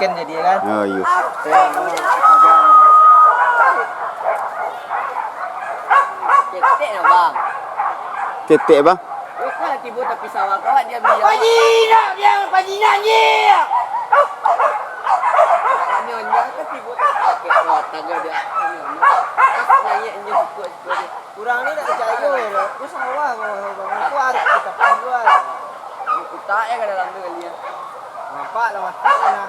weekend jadi kan. Oh iya. Cetek lah bang. Tetek bang. Kalau tiba tapi sawah kawat dia biar. Pajina ni. Nyonya kan tiba pakai kuat tangga dia. Nyonya. Nyanyi nyanyi kuat kuat. Kurang ni nak percaya ya. Aku sawah kau bang. Aku ada kita panjual. Tak ya dalam tu kalian. Nampak lah mati lah.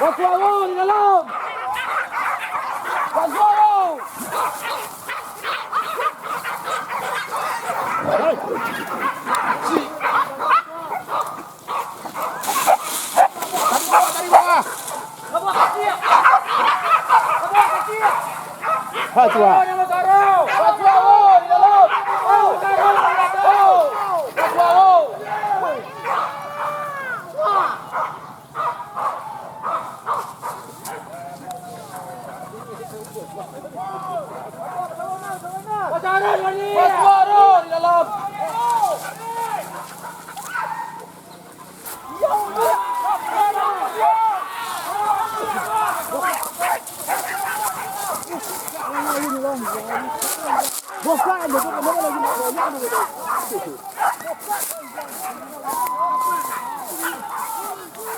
Basuawo di dalam. Basuawo. Dari bawah. Bawah kecil. Bawah kecil. Basuawo. Basuawo di dalam. Basuawo.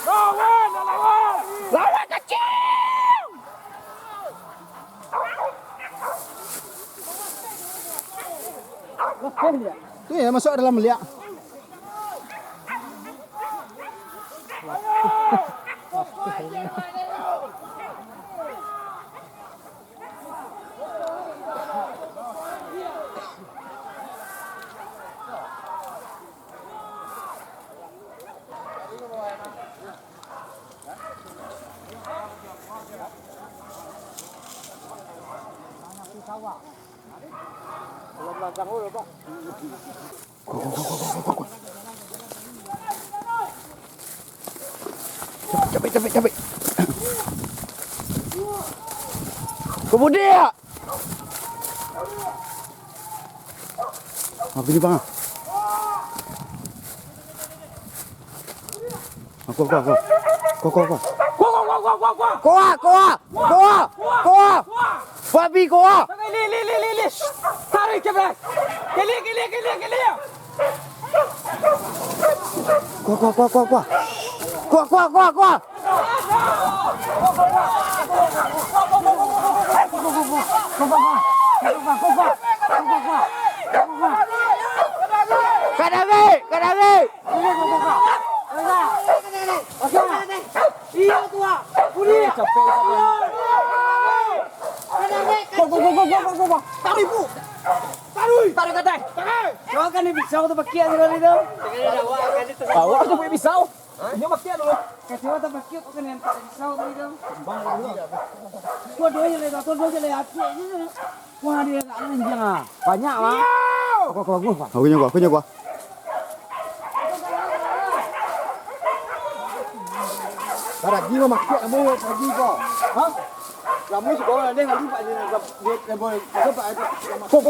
Lawan, lawan. Lawan kecil. Tu ya masuk dalam liak. Capek. Kemudian. Apa ni bang? Aku. Kuah. Babi kuah. Li. Tarik ke belas. Keli. Kuah. Kadang. Iya tua. Puli. Capek. Go. Tarik bu. Tarik katay. Kau kan ni pisau tu pakai ni dari tu. Awak tu pakai pisau. Ini pakai dulu. Kasi awak tu pakai kau kan yang pisau dari tu. Kau dua je le asyik je. Wah dia tak lenjang ah. Banyak ah. Kau. Aku nyawa. Lagi mah makin kamu lagi kok. Hah? Kamu sekolah dia nggak lupa dia boleh apa itu. Go.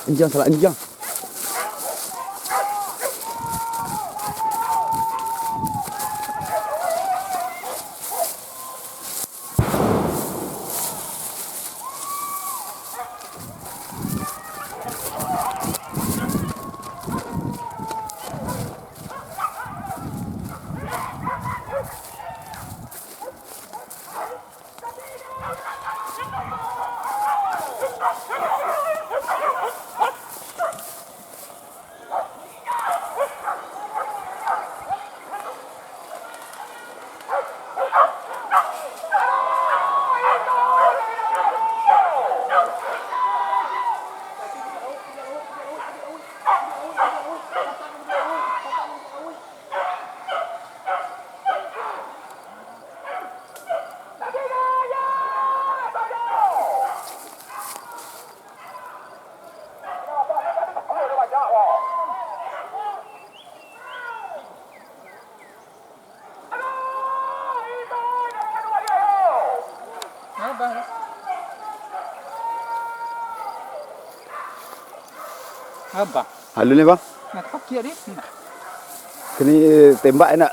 Injang. Apa? Halus ni bang. Nak pakai ni. Kini tembak nak.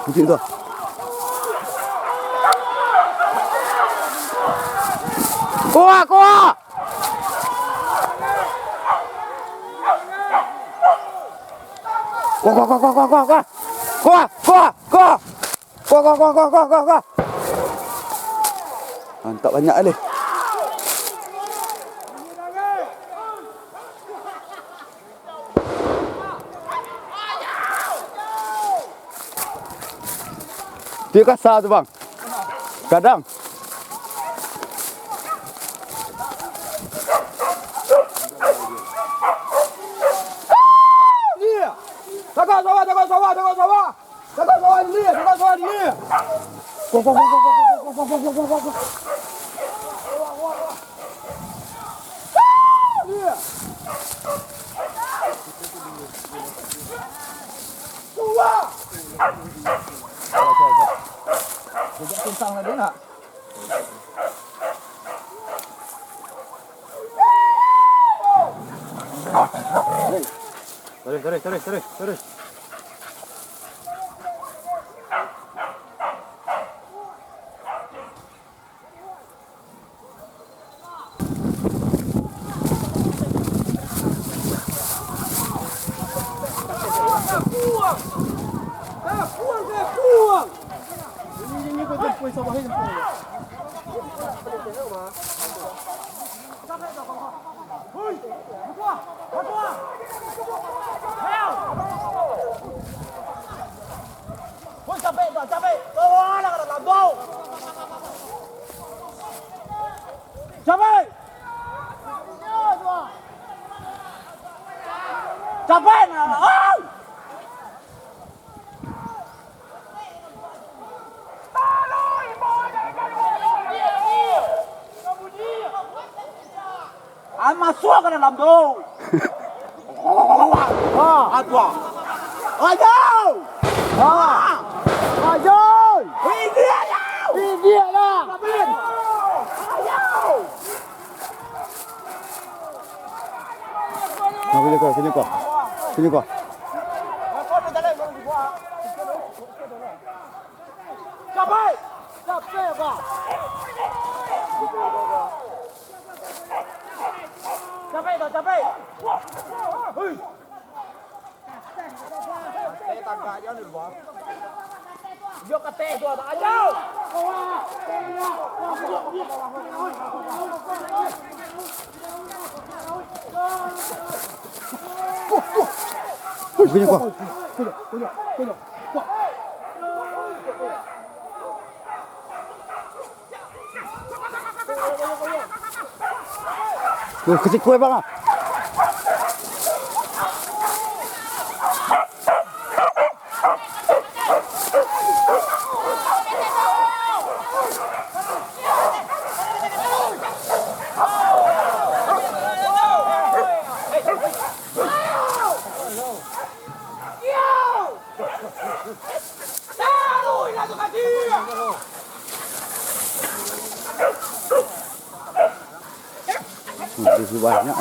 Kucing tu. Kuah. Kuah. Tak banyak ni. Dia kasar tu bang. Kadang. Ni. Jaga sawah ni. Jaga sawah ni. Go. Ni. Sawah. Dia tentang dia nak. Terus. Buang. Ini kau jemput sama hari jemput. Capek. Tolong nak dalam bau. Capek. Capek nak. Masuk ke dalam tu. Apa? Ayo! Ayo! Ini dia lah. Ayo! Sini kau. Capek kau. Capek. Hei. Saya tangkap dia ni bang. Dia kata tu ada aja. Sini kau. Kecil kue bang. Begitu banyak.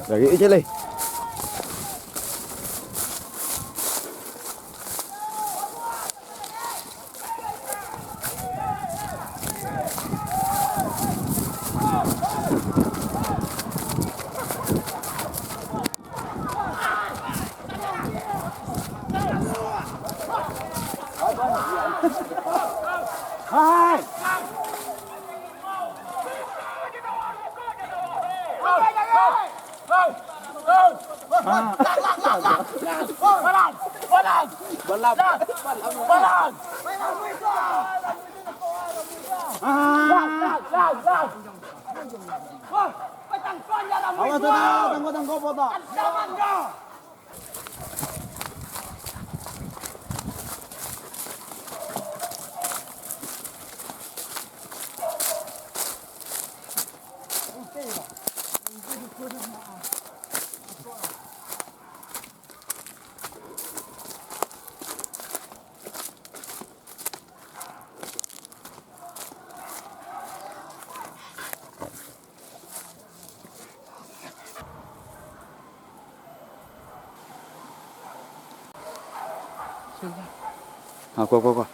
Lagi je leh. Awas dah, tangguh apa tak? Kuah.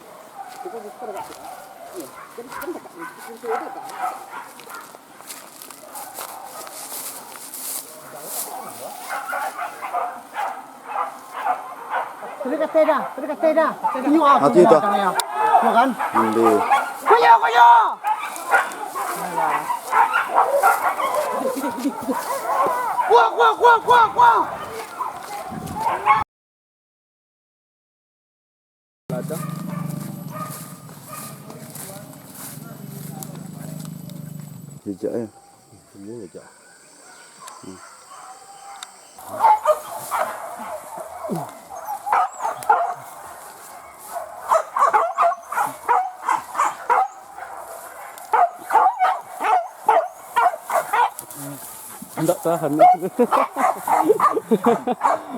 Terdekat dah. Tengok apa Hati tu. Tengok kan? Ambil. Koyo. Kuah. Jejak ya. Tak tahan.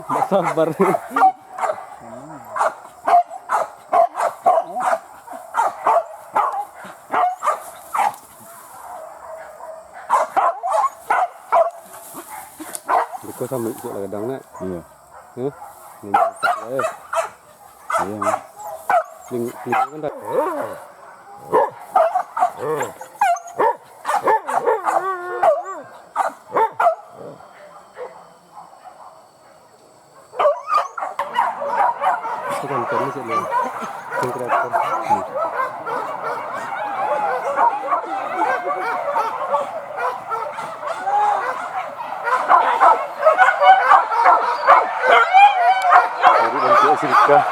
Tak sabar. Kau sama ikut lah kadang nak. Iya. Ni tak ada. Iya. Ling kan tak. Kan ni sini. Kreator. Sirka.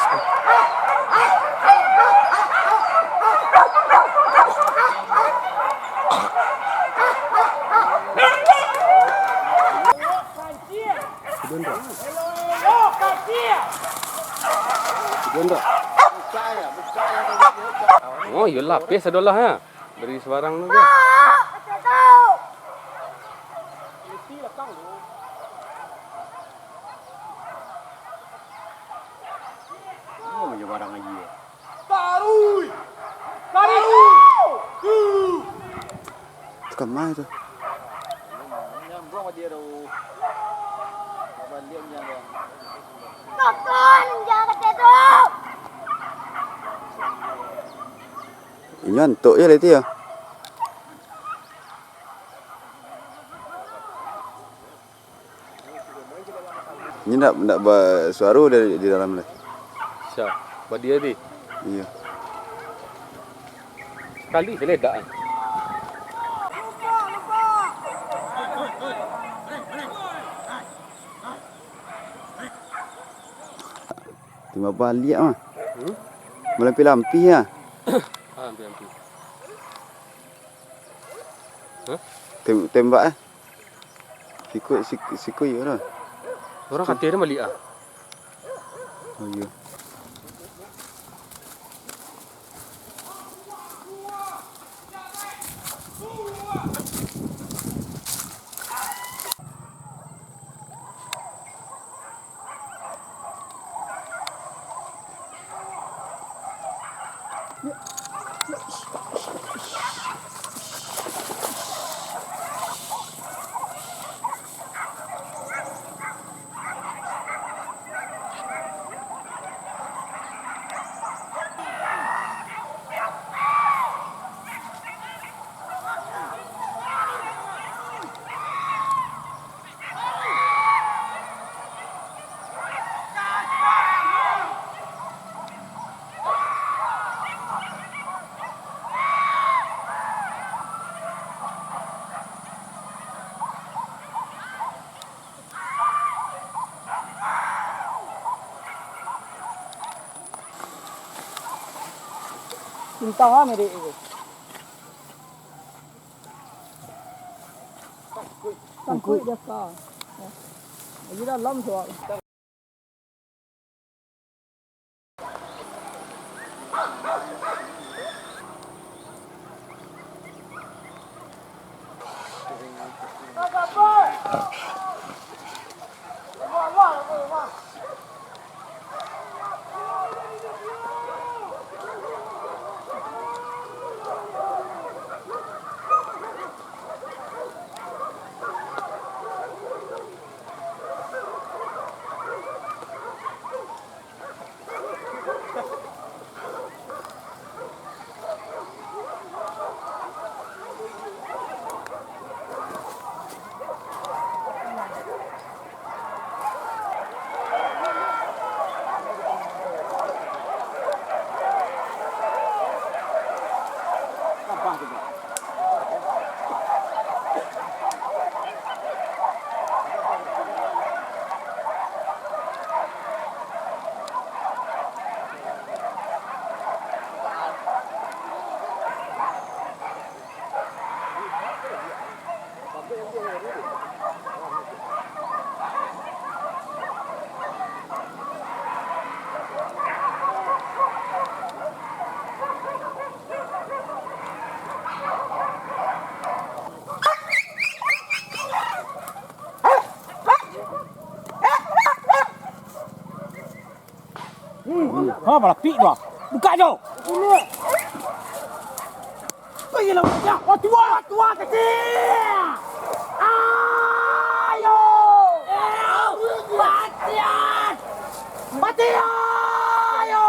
Oh, ya lapis adalah ya. Dari sebarang tu. Barang lagi. Tekan mai tu. Nyambung dia tu. Baliknya dia. Kokon, jangan kata tu. Ini antuk je leti ya. Ini nak suara di dalam ni. Siap. Buat dia ni. Iya. Sekali dia ledak kan. Tengok balik mah. Melampi-lampi ya. Ambil. Tembak Sikut ya lah. Orang kata dia balik ah. Oh iya. Bintang ah medik itu. Tangkui dia ka. Lagi dalam soal. Ha, malah pik tu. Buka je. Ini. Pergilah buka. Oh, tua kecil. Ayo. Matian. Ayo.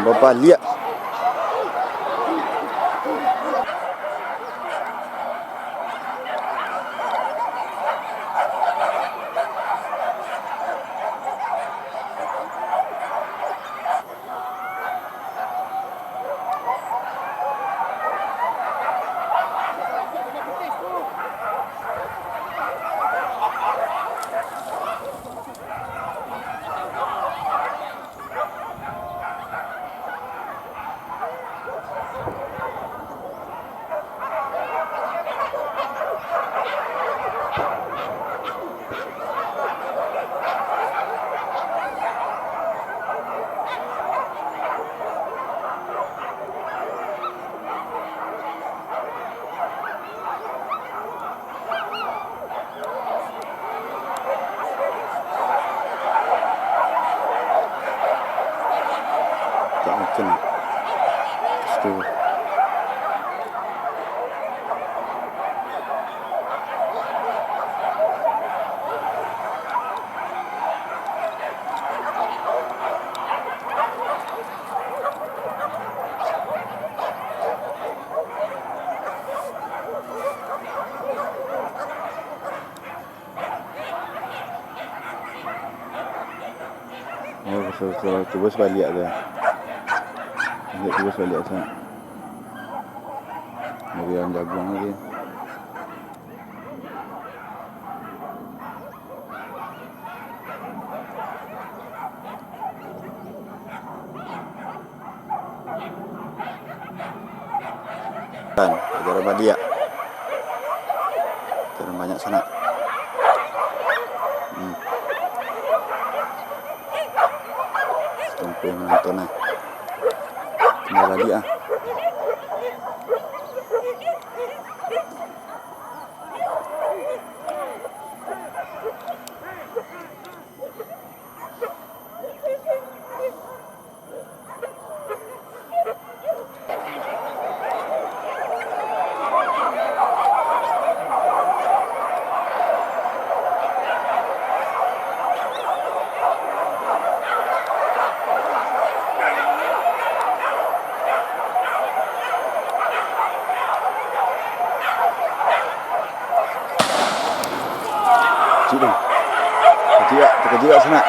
Bapak lihat. Sini. Situ. Oh, cuba sebalik tu. Cuba sebalik tu. Bagian jagung lagi. Kan, negara Badia. Turun banyak sana. Tumpuin menonton lah. Kembali lagi ah. Cik tu. Terkejut tak sana?